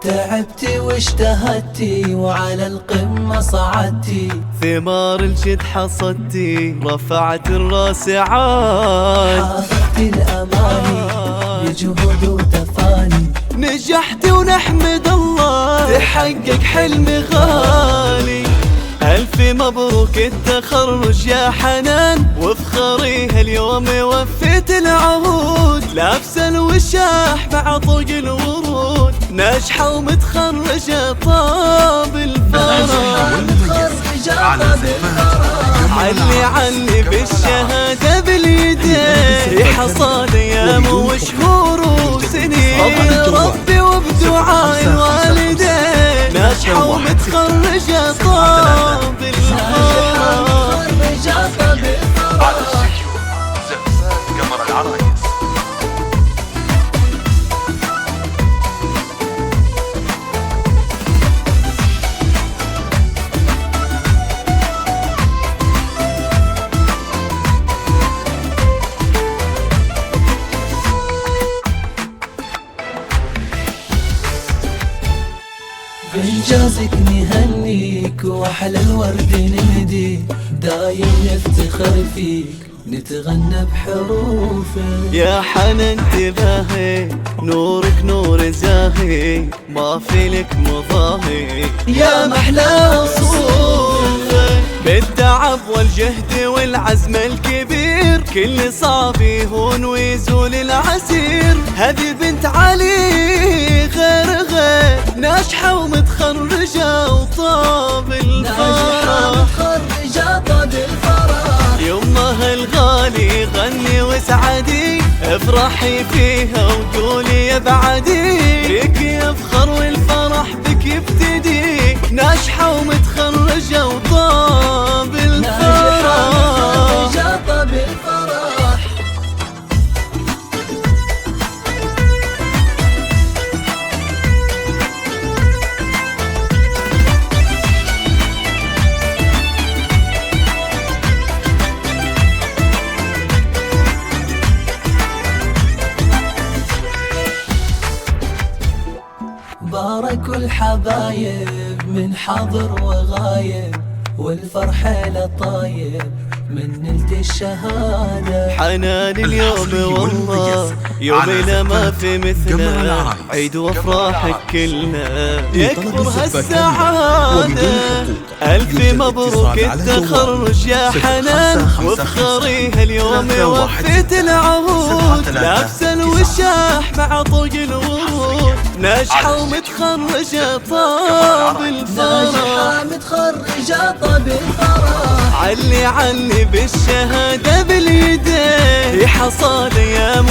تعبتي واجتهدتي وعلى القمة صعدتي، ثمار الجد حصدتي رفعت الراس عال، حققتي الأماني بجهود وتفاني، نجحتي ونحمد الله تحقق حلم غالي. ألف مبروك التخرج يا حنان، وافخري هاليوم وفيت العهود، لابسة الوشاح مع طوق الورود، ناجحة ومتخرجة طاب الفرح، علي بالشهادة باليدين، حصاد أيام وشهور وسنين، ربي وبدعاء الوالدين، ناجحة ومتخرجة طاب الفرح. على الاستديو زفات قمر العرايس. بإنجازك نهنيك وأحلى الورد نهديك، دايم نفتخر فيك نتغنى بحروفك. يا حنان تباهي نورك نور زاهي، ما في لك مضاهي يا محلى وصوفك، بالتعب والجهد والعزم الكبير، كل صعب يهون ويزول العسير. هذه بنت علي غير ناجحة ومتخرجة وطاب الفرح، يمها الغالي غني واسعدي، افرحي فيها وقولي يا بعدي، فيك يفخر والفرح بك يبتدي، ناجحة ومتخرجة وطاب الفرح. باركوا الحبايب من حاضر وغايب، والفرحة لطايب من نلت الشهادة. حنان اليوم والله يومنا ما في مثله، عيد وافراحك كلنا يكبر هالسعادة. ألف مبروك التخرج يا حنان، وافخري هاليوم وفيت العهود، لابسة الوشاح مع طوق الورود، ناجحة ومتخرجة طاب الفرح، علي بالشهادة باليدين، حصاد أيام